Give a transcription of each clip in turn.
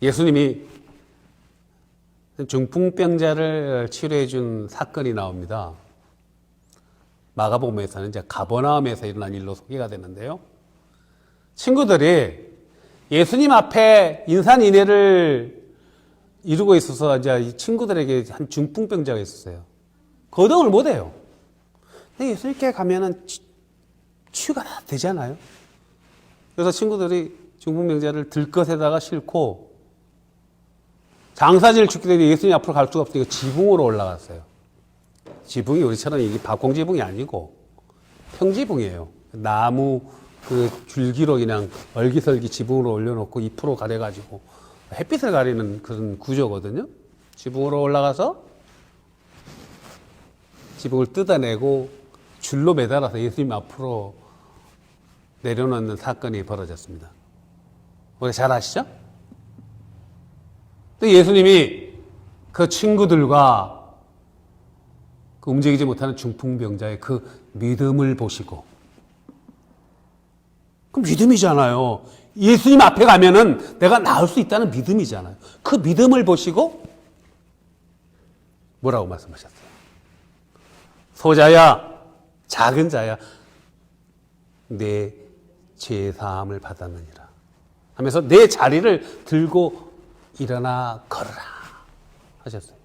예수님이 중풍병자를 치료해 준 사건이 나옵니다. 마가복음에서는 이제 가버나움에서 일어난 일로 소개가 되는데요. 친구들이 예수님 앞에 인산인해를 이루고 있어서 이제 이 친구들에게 한 중풍병자가 있었어요. 거동을 못 해요. 근데 예수님께 가면은 치유가 다 되잖아요. 그래서 친구들이 중풍병자를 들것에다가 싣고 장사진을 죽기 때문에 예수님 앞으로 갈 수가 없으니까 지붕으로 올라갔어요. 지붕이 우리처럼 이게 박공지붕이 아니고 평지붕이에요. 나무 그 줄기로 그냥 얼기설기 지붕으로 올려놓고 잎으로 가려가지고 햇빛을 가리는 그런 구조거든요. 지붕으로 올라가서 지붕을 뜯어내고 줄로 매달아서 예수님 앞으로 내려놓는 사건이 벌어졌습니다. 우리 잘 아시죠? 또 예수님이 그 친구들과 그 움직이지 못하는 중풍병자의 그 믿음을 보시고, 그 믿음이잖아요. 예수님 앞에 가면은 내가 나을 수 있다는 믿음이잖아요. 그 믿음을 보시고 뭐라고 말씀하셨어요? 소자야, 작은 자야, 내 죄사함을 받았느니라 하면서 내 자리를 들고 일어나 걸어라 하셨어요.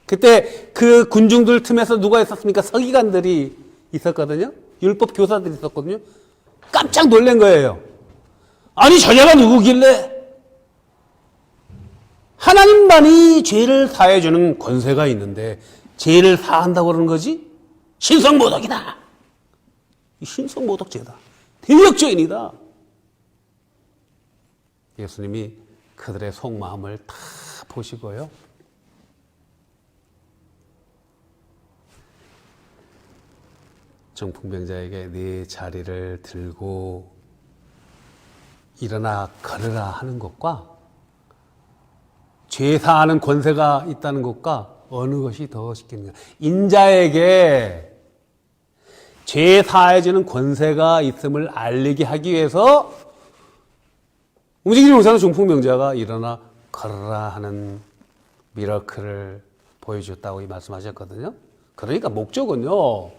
그때 그 군중들 틈에서 누가 있었습니까? 서기관들이 있었거든요. 율법 교사들이 있었거든요. 깜짝 놀란 거예요. 아니 저자가 누구길래 하나님만이 죄를 사해주는 권세가 있는데 죄를 사한다고 그러는 거지? 신성모독이다. 신성모독죄다. 대역죄인이다. 예수님이 그들의 속마음을 다 보시고요. 중풍병자에게 네 자리를 들고 일어나 걸으라 하는 것과 죄 사하는 권세가 있다는 것과 어느 것이 더 쉽겠느냐. 인자에게 죄 사해주는 권세가 있음을 알리게 하기 위해서 움직이지 못하는 중풍병자가 일어나 걸으라 하는 미러클을 보여줬다고 말씀하셨거든요. 그러니까 목적은요,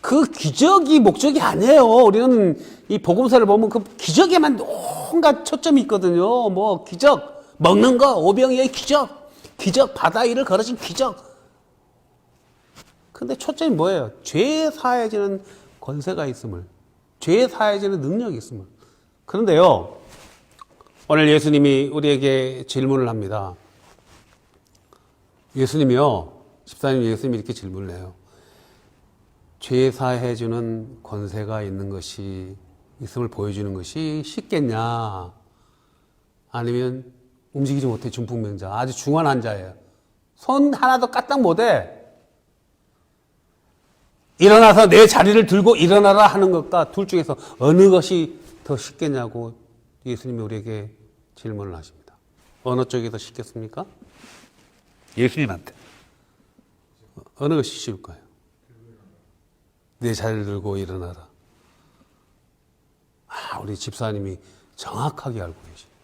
그 기적이 목적이 아니에요. 우리는 이 복음서를 보면 그 기적에만 온갖 초점이 있거든요. 뭐 기적, 먹는 거, 오병이의 기적, 기적, 바다 위를 걸어진 기적. 근데 초점이 뭐예요? 죄 사해지는 권세가 있음을, 죄 사해지는 능력이 있음을. 그런데요, 오늘 예수님이 우리에게 질문을 합니다. 예수님이요, 집사님 예수님이 이렇게 질문을 해요. 죄 사해주는 권세가 있는 것이, 있음을 보여주는 것이 쉽겠냐? 아니면 움직이지 못해 중풍병자, 아주 중환 환자예요. 손 하나도 까딱 못해. 일어나서 내 자리를 들고 일어나라 하는 것과 둘 중에서 어느 것이 더 쉽겠냐고 예수님이 우리에게 질문을 하십니다. 어느 쪽이 더 쉽겠습니까? 예수님한테. 어느 것이 쉬울까요? 내 자리를 들고 일어나라. 우리 집사님이 정확하게 알고 계시네요.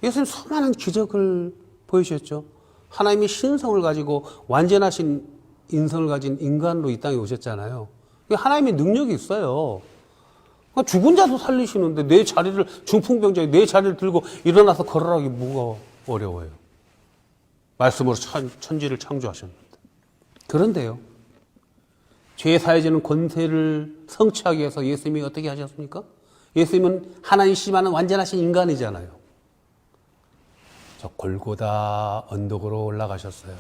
예수님 수많은 기적을 보이셨죠. 하나님이 신성을 가지고 완전하신 인성을 가진 인간으로 이 땅에 오셨잖아요. 하나님의 능력이 있어요. 죽은 자도 살리시는데 내 자리를, 중풍병자에 내 자리를 들고 일어나서 걸으라기 뭐가 어려워요. 말씀으로 천지를 창조하셨는데. 그런데요, 죄 사해지는 권세를 성취하기 위해서 예수님이 어떻게 하셨습니까? 예수님은 하나님이시지만 완전하신 인간이잖아요. 저 골고다 언덕으로 올라가셨어요.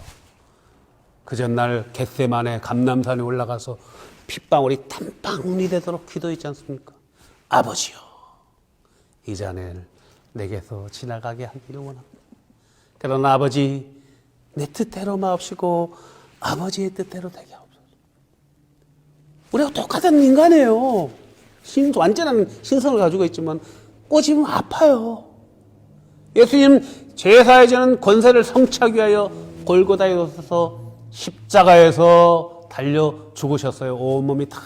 그 전날 겟세마네 감람산에 올라가서 핏방울이 땀방울이 되도록 기도했지 않습니까? 아버지요, 이 잔을 내게서 지나가게 하기를 원합니다. 그러나 아버지, 내 뜻대로 마옵시고 아버지의 뜻대로 되게 하옵소서. 우리가 똑같은 인간이에요. 완전한 신성을 가지고 있지만 꼬집으면 아파요. 예수님 죄사해지는 권세를 성취하기 위하여 골고다에 오셔서 십자가에서 달려 죽으셨어요. 온몸이 다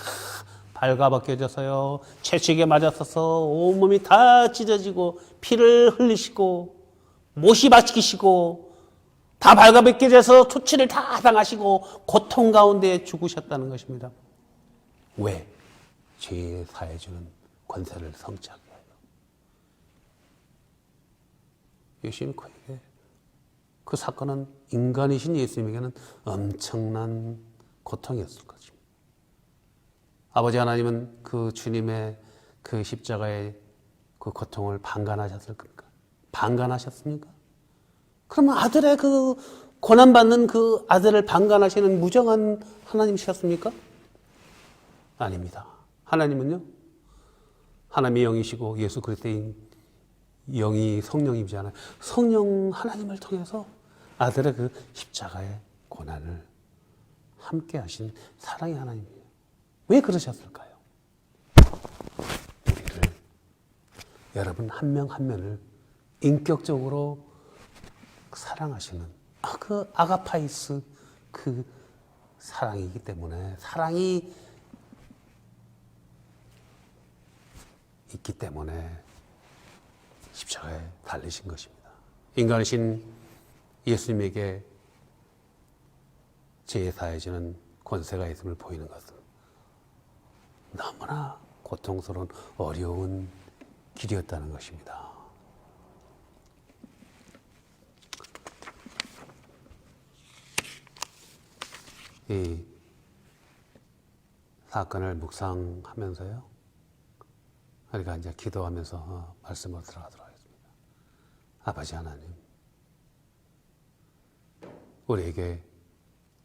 발가벗겨져서요, 채찍에 맞았어서 온몸이 다 찢어지고 피를 흘리시고 못이 박히시고 다 발가벗겨져서 초치를 다 당하시고 고통 가운데 죽으셨다는 것입니다. 왜? 죄 사해주는 권세를 성취하게 해요. 예수님 그에게 그 사건은 인간이신 예수님에게는 엄청난 고통이었을 것입니다. 아버지 하나님은 그 주님의 그 십자가의 그 고통을 방관하셨을까? 방관하셨습니까? 그러면 아들의 그 고난받는 그 아들을 방관하시는 무정한 하나님이셨습니까? 아닙니다. 하나님은요, 하나님의 영이시고 예수 그리스도인 영이 성령이잖아요. 성령 하나님을 통해서 아들의 그 십자가의 고난을 함께 하신 사랑의 하나님이에요. 왜 그러셨을까요? 우리를, 여러분 한 명 한 명을 인격적으로 사랑하시는 그 아가파이스 그 사랑이기 때문에, 사랑이 있기 때문에 십자가에 달리신 것입니다. 인간이신 예수님에게 죄 사해지는 권세가 있음을 보이는 것은 너무나 고통스러운 어려운 길이었다는 것입니다. 이 사건을 묵상하면서요, 우리가 이제 기도하면서 말씀으로 들어가도록 하겠습니다. 아버지 하나님, 우리에게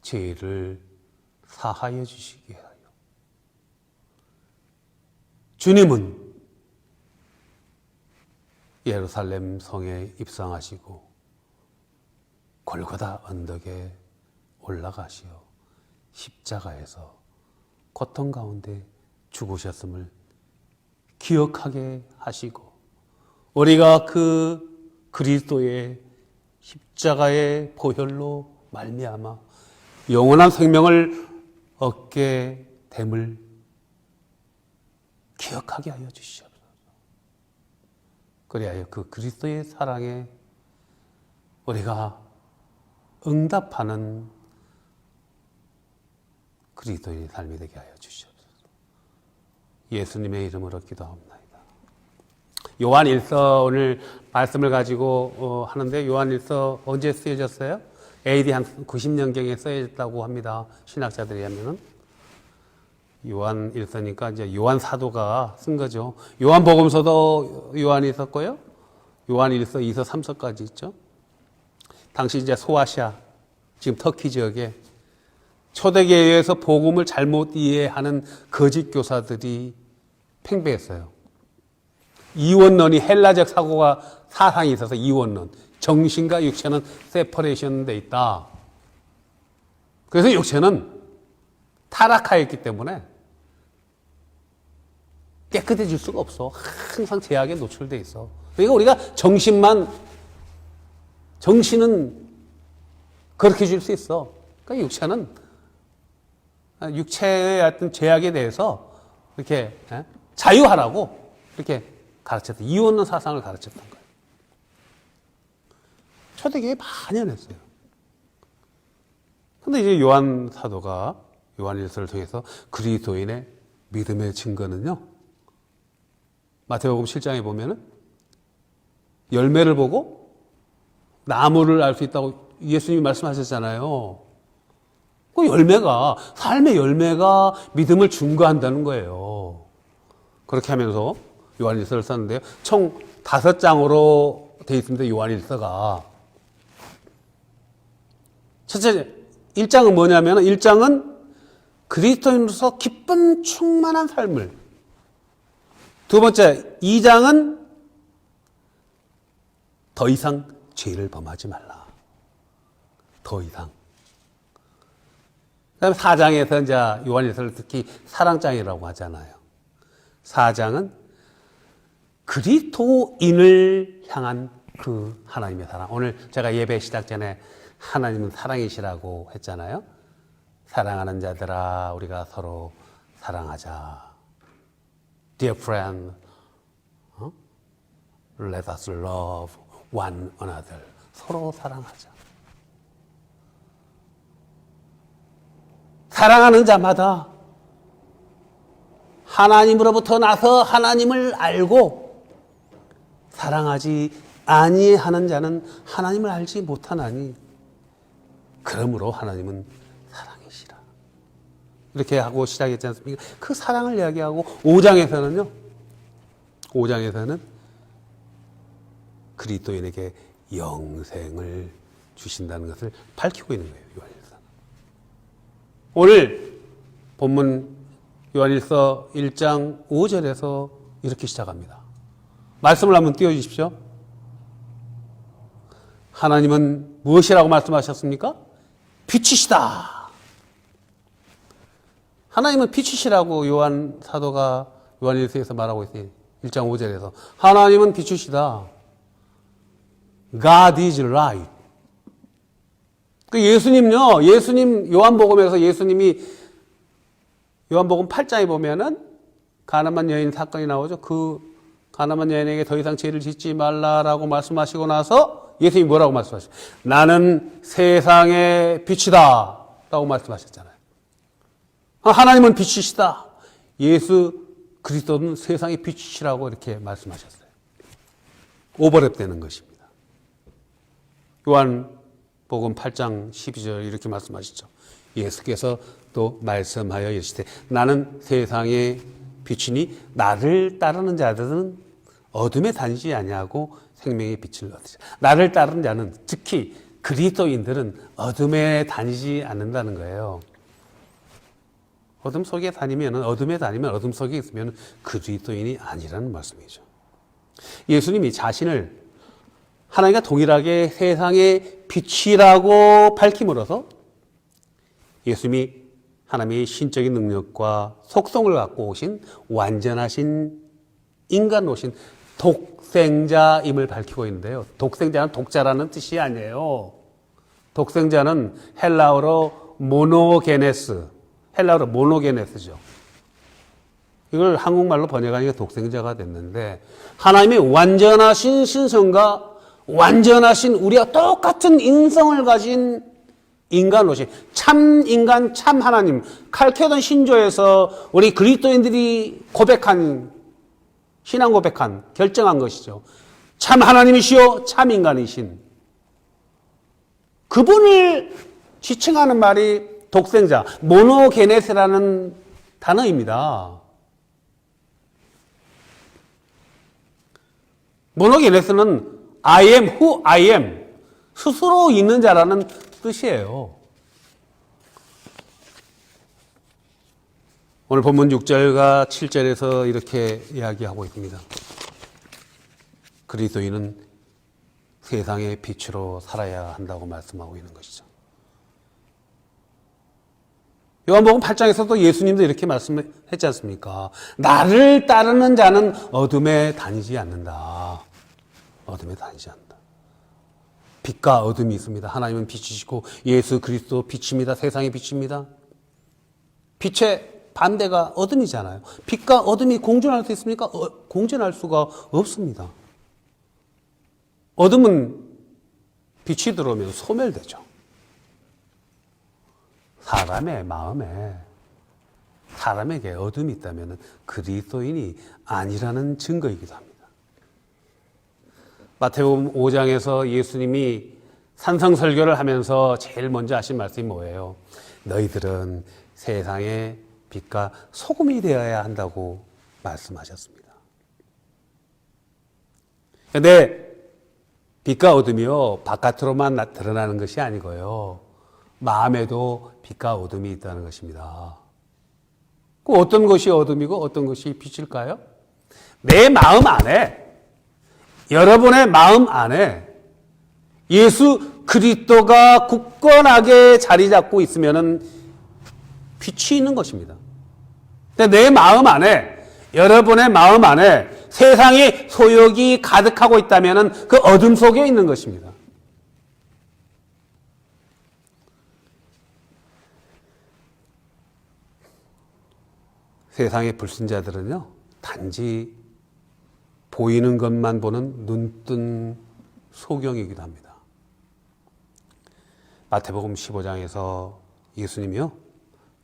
죄를 사하여 주시게 하여 주님은 예루살렘 성에 입성하시고 골고다 언덕에 올라가시어 십자가에서 고통 가운데 죽으셨음을 기억하게 하시고, 우리가 그 그리스도의 십자가의 보혈로 말미암아 영원한 생명을 얻게 됨을 기억하게 하여 주시옵소서. 그리하여 그 그리스도의 사랑에 우리가 응답하는 그리스도인의 삶이 되게 하여 주시옵소서. 예수님의 이름으로 기도합니다. 요한일서, 오늘 말씀을 가지고 하는데, 요한일서 언제 쓰여졌어요? AD 한 90년경에 쓰여졌다고 합니다. 신학자들이 하면은. 요한일서니까 이제 요한 사도가 쓴 거죠. 요한복음서도 요한이 썼고요. 요한일서 2서 3서까지 있죠. 당시 이제 소아시아, 지금 터키 지역에 초대교회에서 복음을 잘못 이해하는 거짓 교사들이 팽배했어요. 이원론이 헬라적 사상이 있어서 이원론, 정신과 육체는 세퍼레이션 돼 있다. 그래서 육체는 타락하였기 때문에 깨끗해질 수가 없어. 항상 제약에 노출돼 있어. 그러니까 우리가 정신은 그렇게 줄 수 있어. 그러니까 육체의 어떤 제약에 대해서 이렇게 자유하라고 이렇게 가르쳤다. 이원론 사상을 가르쳤던 거예요. 초대교회에 만연했어요. 그런데 이제 요한 사도가 요한일서를 통해서 그리스도인의 믿음의 증거는요, 마태복음 7장에 보면은 열매를 보고 나무를 알 수 있다고 예수님이 말씀하셨잖아요. 그 열매가, 삶의 열매가 믿음을 증거한다는 거예요. 그렇게 하면서 요한일서를 썼는데요, 총 5장으로 되어 있습니다. 요한일서가. 첫째, 1장은 뭐냐면, 1장은 그리스도인으로서 기쁨 충만한 삶을. 두 번째, 2장은 더 이상 죄를 범하지 말라. 더 이상. 그 다음에 4장에서 이제 요한일서를 특히 사랑장이라고 하잖아요. 4장은 그리스도인을 향한 그 하나님의 사랑. 오늘 제가 예배 시작 전에 하나님은 사랑이시라고 했잖아요. 사랑하는 자들아, 우리가 서로 사랑하자. Dear friend, let us love one another. 서로 사랑하자. 사랑하는 자마다 하나님으로부터 나서 하나님을 알고 사랑하지 아니하는 자는 하나님을 알지 못하나니 그러므로 하나님은 사랑이시라. 이렇게 하고 시작했지 않습니까? 그 사랑을 이야기하고 5장에서는요. 5장에서는 그리스도인에게 영생을 주신다는 것을 밝히고 있는 거예요. 요한일서. 오늘 본문 요한일서 1장 5절에서 이렇게 시작합니다. 말씀을 한번 띄워주십시오. 하나님은 무엇이라고 말씀하셨습니까? 빛이시다. 하나님은 빛이시라고 요한 사도가 요한일서에서 말하고 있어요. 1장 5절에서. 하나님은 빛이시다. God is light. 그 예수님요, 예수님 요한복음에서 예수님이 요한복음 8장에 보면은 가나안 여인 사건이 나오죠. 그 가나안 여인에게 더 이상 죄를 짓지 말라라고 말씀하시고 나서 예수님이 뭐라고 말씀하셨어요? 나는 세상의 빛이다 라고 말씀하셨잖아요. 하나님은 빛이시다. 예수 그리스도는 세상의 빛이시라고 이렇게 말씀하셨어요. 오버랩되는 것입니다. 요한복음 8장 12절 이렇게 말씀하시죠. 예수께서 또 말씀하여 이르시되 나는 세상의 빛이니 나를 따르는 자들은 어둠에 다니지 아니하고 생명의 빛을 얻으리라. 나를 따르는 자는 특히 그리스도인들은 어둠에 다니지 않는다는 거예요. 어둠 속에 다니면 어둠에 다니면 어둠 속에 있으면 그리스도인이 아니라는 말씀이죠. 예수님이 자신을 하나님과 동일하게 세상의 빛이라고 밝힘으로써 예수님이 하나님의 신적인 능력과 속성을 갖고 오신 완전하신 인간으로 오신 독생자임을 밝히고 있는데요. 독생자는 독자라는 뜻이 아니에요. 독생자는 헬라어로 모노게네스, 헬라어로 모노게네스죠. 이걸 한국말로 번역하니까 독생자가 됐는데 하나님의 완전하신 신성과 완전하신 우리와 똑같은 인성을 가진 인간으로서 참 인간, 참 하나님, 칼케돈 신조에서 우리 그리스도인들이 고백한, 신앙 고백한, 결정한 것이죠. 참 하나님이시요, 참 인간이신 그분을 지칭하는 말이 독생자, 모노게네스라는 단어입니다. 모노게네스는 I am who I am, 스스로 있는 자라는 뜻이에요. 오늘 본문 6절과 7절에서 이렇게 이야기하고 있습니다. 그리스도인은 세상의 빛으로 살아야 한다고 말씀하고 있는 것이죠. 요한복음 8장에서도 예수님도 이렇게 말씀했지 않습니까? 나를 따르는 자는 어둠에 다니지 않는다. 어둠에 다니지 않는다. 빛과 어둠이 있습니다. 하나님은 빛이시고 예수 그리스도 빛입니다. 세상의 빛입니다. 빛의 반대가 어둠이잖아요. 빛과 어둠이 공존할 수 있습니까? 공존할 수가 없습니다. 어둠은 빛이 들어오면 소멸되죠. 사람의 마음에 사람에게 어둠이 있다면 그리스도인이 아니라는 증거이기도 합니다. 마태복음 5장에서 예수님이 산성설교를 하면서 제일 먼저 하신 말씀이 뭐예요? 너희들은 세상의 빛과 소금이 되어야 한다고 말씀하셨습니다. 그런데 빛과 어둠이요, 바깥으로만 드러나는 것이 아니고요, 마음에도 빛과 어둠이 있다는 것입니다. 그 어떤 것이 어둠이고 어떤 것이 빛일까요? 내 마음 안에, 여러분의 마음 안에 예수 그리스도가 굳건하게 자리 잡고 있으면은 빛이 있는 것입니다. 근데 내 마음 안에, 여러분의 마음 안에 세상의 소욕이 가득하고 있다면은 그 어둠 속에 있는 것입니다. 세상의 불신자들은요, 단지 보이는 것만 보는 눈뜬 소경이기도 합니다. 마태복음 15장에서 예수님이요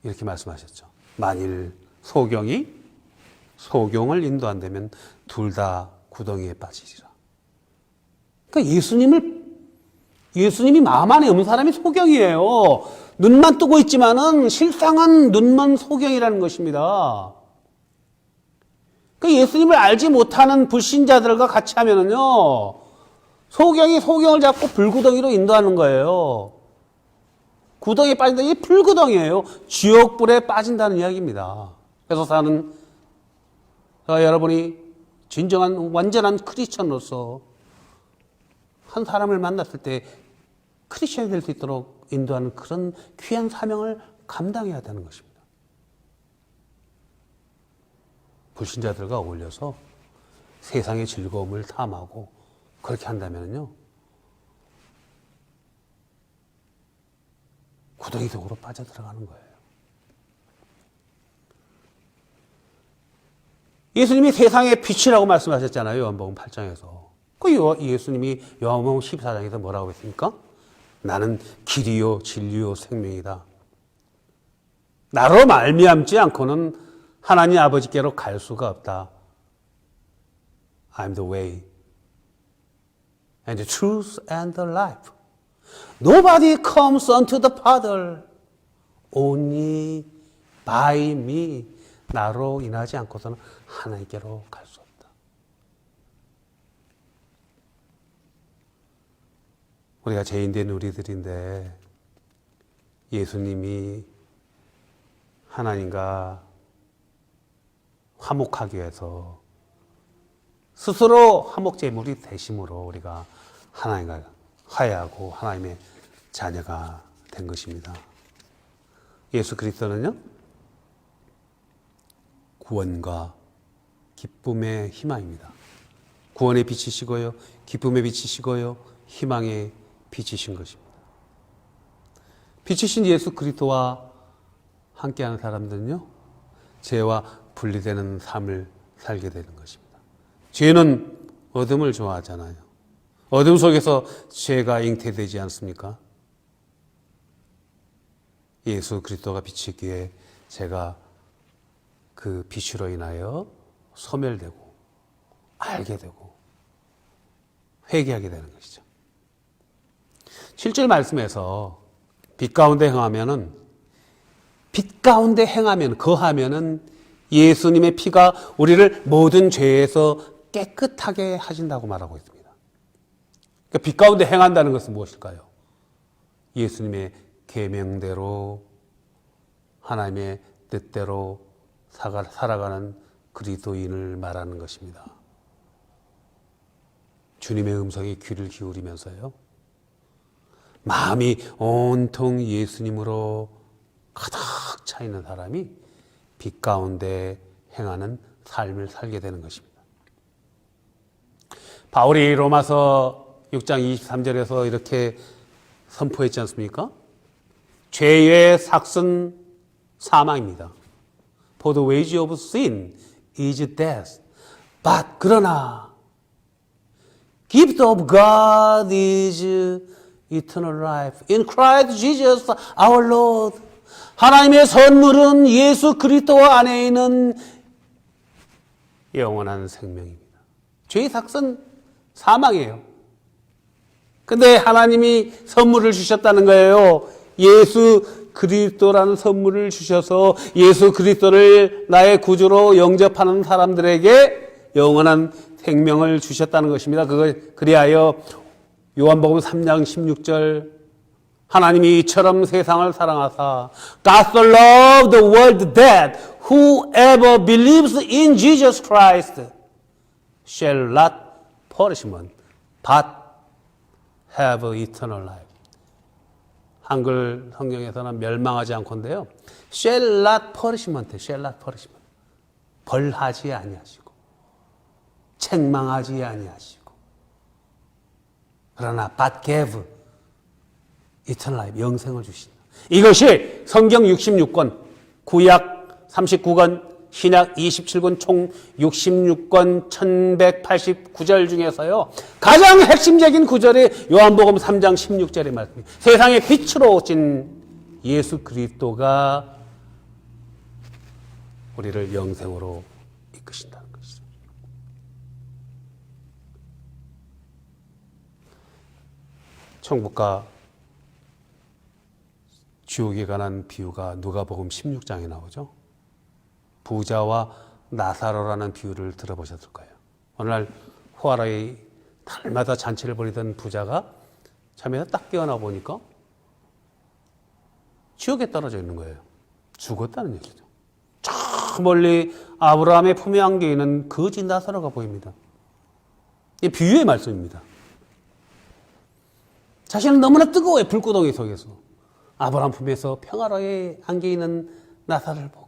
이렇게 말씀하셨죠. 만일 소경이 소경을 인도한다면 둘 다 구덩이에 빠지리라. 그러니까 예수님이 마음 안에 없는 사람이 소경이에요. 눈만 뜨고 있지만은 실상은 눈만 소경이라는 것입니다. 그러니까 예수님을 알지 못하는 불신자들과 같이 하면은요, 소경이 소경을 잡고 불구덩이로 인도하는 거예요. 구덩이에 빠진다. 이게 불구덩이에요. 지옥불에 빠진다는 이야기입니다. 그래서 여러분이 진정한 완전한 크리스천으로서 한 사람을 만났을 때 크리스천이 될 수 있도록 인도하는 그런 귀한 사명을 감당해야 되는 것입니다. 불신자들과 어울려서 세상의 즐거움을 탐하고 그렇게 한다면요, 구덩이 속으로 빠져들어가는 거예요. 예수님이 세상의 빛이라고 말씀하셨잖아요. 요한복음 8장에서. 그 예수님이 요한복음 14장에서 뭐라고 했습니까? 나는 길이요 진리요 생명이다. 나로 말미암지 않고는 하나님 아버지께로 갈 수가 없다. I'm the way and the truth and the life. Nobody comes unto the Father only by me. 나로 인하지 않고서는 하나님께로 갈 수 없다. 우리가 죄인된 우리들인데 예수님이 하나님과 화목하기 위해서 스스로 화목제물이 되심으로 우리가 하나님과 화해하고 하나님의 자녀가 된 것입니다. 예수 그리스도는요, 구원과 기쁨의 희망입니다. 구원의 빛이시고요, 기쁨의 빛이시고요, 희망의 빛이신 것입니다. 빛이신 예수 그리스도와 함께하는 사람들은요, 죄와 분리되는 삶을 살게 되는 것입니다. 죄는 어둠을 좋아하잖아요. 어둠 속에서 죄가 잉태되지 않습니까? 예수 그리스도가 비치기에 제가 그 빛으로 인하여 소멸되고 알게 되고 회개하게 되는 것이죠. 7절 말씀에서 빛 가운데 거하면은 예수님의 피가 우리를 모든 죄에서 깨끗하게 하신다고 말하고 있습니다. 그러니까 빛 가운데 행한다는 것은 무엇일까요? 예수님의 계명대로 하나님의 뜻대로 살아가는 그리스도인을 말하는 것입니다. 주님의 음성에 귀를 기울이면서요, 마음이 온통 예수님으로 가득 차 있는 사람이 빛 가운데 행하는 삶을 살게 되는 것입니다. 바울이 로마서 6장 23절에서 이렇게 선포했지 않습니까? 죄의 삭은 사망입니다. For the wage of sin is death. But 그러나 gift of God is eternal life in Christ Jesus our Lord. 하나님의 선물은 예수 그리스도 안에 있는 영원한 생명입니다. 죄의 삭은 사망이에요. 근데 하나님이 선물을 주셨다는 거예요. 예수 그리스도라는 선물을 주셔서 예수 그리스도를 나의 구주로 영접하는 사람들에게 영원한 생명을 주셨다는 것입니다. 그리하여 요한복음 3장 16절 하나님이 이처럼 세상을 사랑하사 God so loved the world that whoever believes in Jesus Christ shall not perish but have eternal life. 한글 성경에서는 멸망하지 않건데요. shall not perish. 벌하지 아니하시고 책망하지 아니하시고 그러나 but gave eternal life, 영생을 주신다. 이것이 성경 66권, 구약 39권, 신약 27권 총 66권 1189절 중에서요. 가장 핵심적인 구절이 요한복음 3장 16절의 말씀입니다. 세상의 빛으로 오신 예수 그리스도가 우리를 영생으로 이끄신다는 것이죠. 천국과 지옥에 관한 비유가 누가복음 16장에 나오죠. 부자와 나사로라는 비유를 들어보셨을 거예요. 어느 날 후아라의 달마다 잔치를 벌이던 부자가 잠에서 딱 깨어나 보니까 지옥에 떨어져 있는 거예요. 죽었다는 얘기죠. 저 멀리 아브라함의 품에 안겨 있는 거지 나사로가 보입니다. 이 비유의 말씀입니다. 자신은 너무나 뜨거워요. 불구덩이 속에서. 아브라함 품에서 평화로에 안겨 있는 나사로를 보고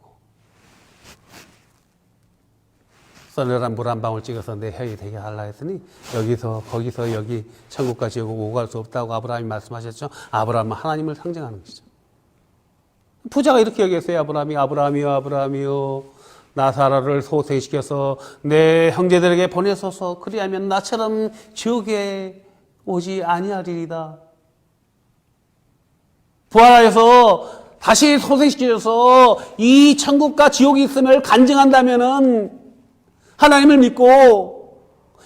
썰늘한 물 한 방울 찍어서 내 혀에 되게 하려 했더니 여기서 거기서 여기 천국과 지옥을 오고 갈 수 없다고 아브라함이 말씀하셨죠. 아브라함은 하나님을 상징하는 것이죠. 부자가 이렇게 얘기했어요. 아브라함이요 나사로를 소생시켜서 내 형제들에게 보내소서. 그리하면 나처럼 지옥에 오지 아니하리이다. 부활하여서 다시 소생시켜서 이 천국과 지옥이 있음을 간증한다면은 하나님을 믿고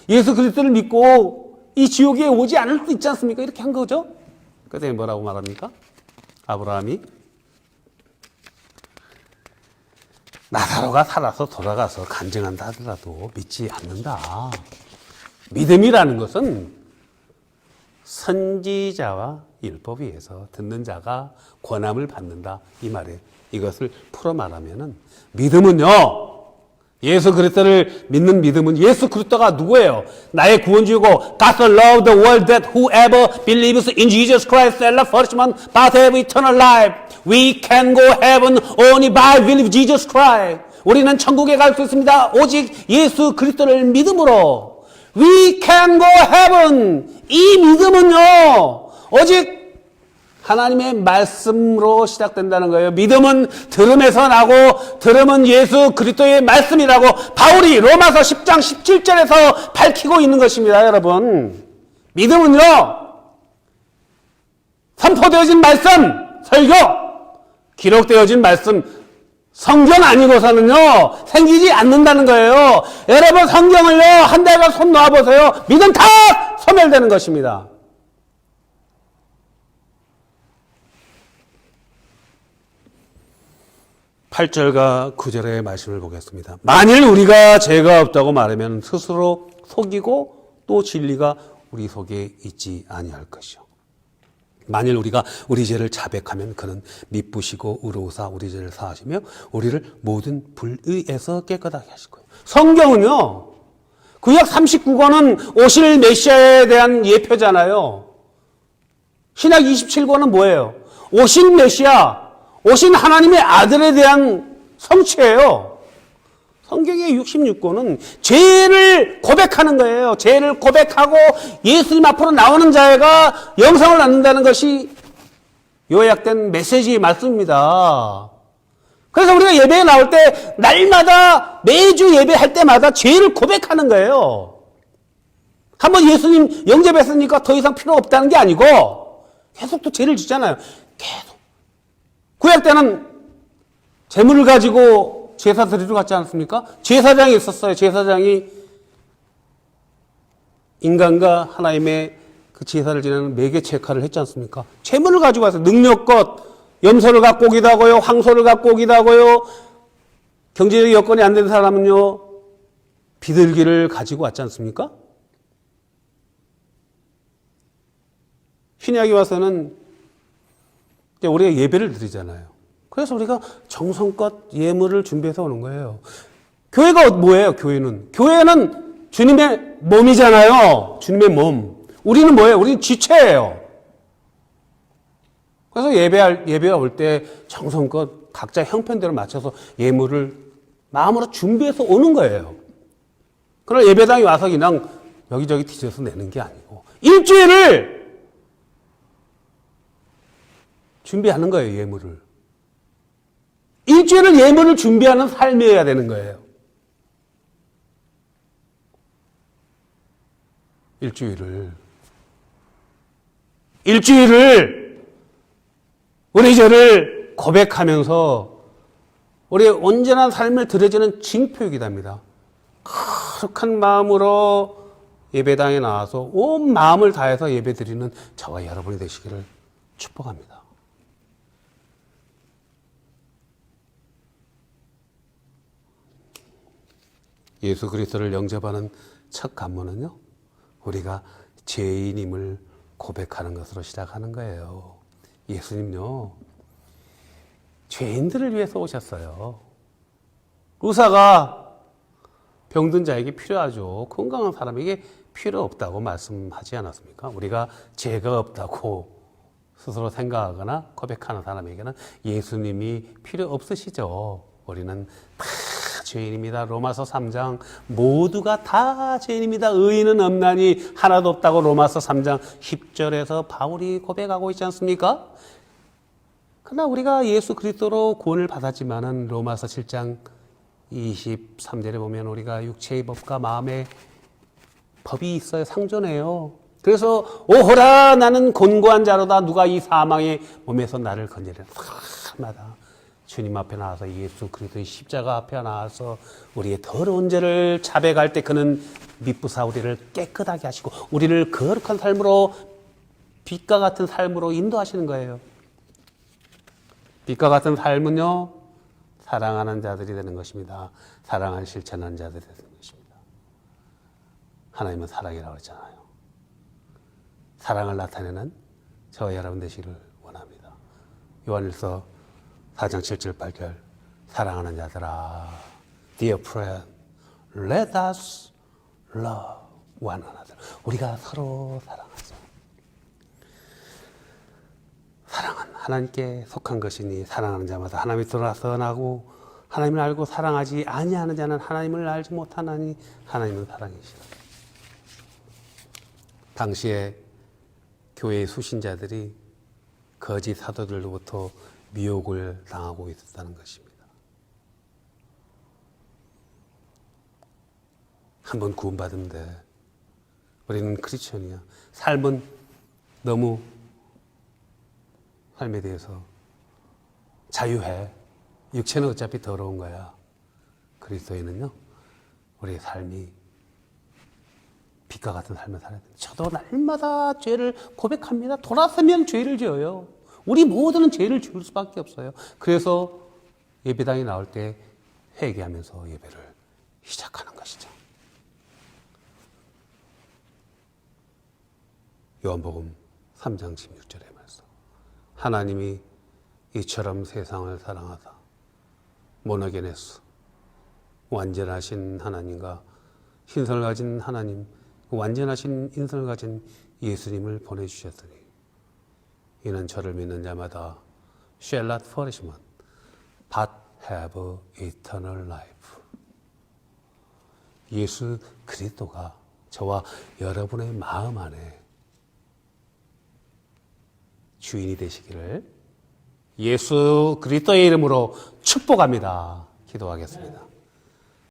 예수 그리스도를 믿고 이 지옥에 오지 않을 수 있지 않습니까? 이렇게 한 거죠. 그때 뭐라고 말합니까? 아브라함이 나사로가 살아서 돌아가서 간증한다 하더라도 믿지 않는다. 믿음이라는 것은 선지자와 율법에 의해서 듣는 자가 권함을 받는다. 이 말에 이것을 풀어 말하면은 믿음은요. 예수 그리스도를 믿는 믿음은 예수 그리스도가 누구예요? 나의 구원주이고 God so loved the world that whoever believes in Jesus Christ shall not perish but have eternal life. We can go heaven only by believe Jesus Christ. 우리는 천국에 갈 수 있습니다. 오직 예수 그리스도를 믿음으로. We can go heaven. 이 믿음은요. 오직 하나님의 말씀으로 시작된다는 거예요. 믿음은 들음에서 나고 들음은 예수 그리스도의 말씀이라고 바울이 로마서 10장 17절에서 밝히고 있는 것입니다. 여러분. 믿음은요. 선포되어진 말씀, 설교, 기록되어진 말씀, 성경 아니고서는요. 생기지 않는다는 거예요. 여러분 성경을요. 한 달간 손 놓아보세요. 믿음 다 소멸되는 것입니다. 8절과 9절의 말씀을 보겠습니다. 만일 우리가 죄가 없다고 말하면 스스로 속이고 또 진리가 우리 속에 있지 아니할 것이요. 만일 우리가 우리 죄를 자백하면 그는 미쁘시고 의로우사 우리 죄를 사하시며 우리를 모든 불의에서 깨끗하게 하실 거예요. 성경은요. 구약 39권은 오실 메시아에 대한 예표잖아요. 신약 27권은 뭐예요? 오신 메시아, 오신 하나님의 아들에 대한 성취예요. 성경의 66권은 죄를 고백하는 거예요. 죄를 고백하고 예수님 앞으로 나오는 자가 영생을 얻는다는 것이 요약된 메시지의 말씀입니다. 그래서 우리가 예배에 나올 때 날마다 매주 예배할 때마다 죄를 고백하는 거예요. 한번 예수님 영접했으니까 더 이상 필요 없다는 게 아니고 계속 또 죄를 짓잖아요. 계속. 구약 때는 재물을 가지고 제사 드리러 갔지 않습니까? 제사장이 있었어요. 제사장이 인간과 하나님의 그 제사를 지내는 매개체 역할을 했지 않습니까? 재물을 가지고 왔어요. 능력껏 염소를 갖고 오기도 하고요. 황소를 갖고 오기도 하고요. 경제적 여건이 안 된 사람은요. 비둘기를 가지고 왔지 않습니까? 신약에 와서는 우리가 예배를 드리잖아요. 그래서 우리가 정성껏 예물을 준비해서 오는 거예요. 교회가 뭐예요? 교회는 주님의 몸이잖아요. 주님의 몸. 우리는 뭐예요? 우리는 지체예요. 그래서 예배가 올 때 정성껏 각자 형편대로 맞춰서 예물을 마음으로 준비해서 오는 거예요. 그러나 예배당에 와서 그냥 여기저기 뒤져서 내는 게 아니고 일주일을 준비하는 거예요, 예물을. 일주일을 예물을 준비하는 삶이어야 되는 거예요. 일주일을 우리 죄를 고백하면서 우리의 온전한 삶을 드려지는 징표이기도 합니다. 거룩한 마음으로 예배당에 나와서 온 마음을 다해서 예배드리는 저와 여러분이 되시기를 축복합니다. 예수 그리스도를 영접하는 첫 관문은요, 우리가 죄인임을 고백하는 것으로 시작하는 거예요. 예수님요, 죄인들을 위해서 오셨어요. 의사가 병든 자에게 필요하죠. 건강한 사람에게 필요 없다고 말씀하지 않았습니까? 우리가 죄가 없다고 스스로 생각하거나 고백하는 사람에게는 예수님이 필요 없으시죠. 우리는 다 죄인입니다. 로마서 3장 모두가 다 죄인입니다. 의인은 없나니 하나도 없다고 로마서 3장 10절에서 바울이 고백하고 있지 않습니까? 그러나 우리가 예수 그리스도로 구원을 받았지만은 로마서 7장 23절에 보면 우리가 육체의 법과 마음의 법이 있어요. 상존해요. 그래서 오호라 나는 곤고한 자로다. 누가 이 사망의 몸에서 나를 건져내라. 사람마다 주님 앞에 나와서 예수 그리스도의 십자가 앞에 나와서 우리의 더러운 죄를 자백할 때 그는 미쁘사 우리를 깨끗하게 하시고 우리를 거룩한 삶으로 빛과 같은 삶으로 인도하시는 거예요. 빛과 같은 삶은요, 사랑하는 자들이 되는 것입니다. 사랑을 실천하는 자들이 되는 것입니다. 하나님은 사랑이라고 했잖아요. 사랑을 나타내는 저와 여러분 되시기를 원합니다. 요한일서 4장 7절 8절 사랑하는 자들아 Dear friend, let us love one another. 우리가 서로 사랑하자. 사랑은 하나님께 속한 것이니 사랑하는 자마다 하나님이 돌아서나고 하나님을 알고 사랑하지 아니하는 자는 하나님을 알지 못하나니 하나님은 사랑이시라. 당시에 교회의 수신자들이 거짓 사도들로부터 미혹을 당하고 있었다는 것입니다. 한번 구원받으면 돼. 우리는 크리스천이야. 삶은 너무 삶에 대해서 자유해. 육체는 어차피 더러운 거야. 그리스도인은요, 우리의 삶이 빛과 같은 삶을 살아야 됩니다. 저도 날마다 죄를 고백합니다. 돌아서면 죄를 지어요. 우리 모두는 죄를 지을 수밖에 없어요. 그래서 예배당에 나올 때 회개하면서 예배를 시작하는 것이죠. 요한복음 3장 16절의 말씀. 하나님이 이처럼 세상을 사랑하사 못하게 냈소. 완전하신 하나님과 신성을 가진 하나님, 완전하신 인성을 가진 예수님을 보내주셨으니 이는 저를 믿는 자마다 shall not perishment, but have eternal life. 예수 그리스도가 저와 여러분의 마음 안에 주인이 되시기를 예수 그리스도의 이름으로 축복합니다. 기도하겠습니다.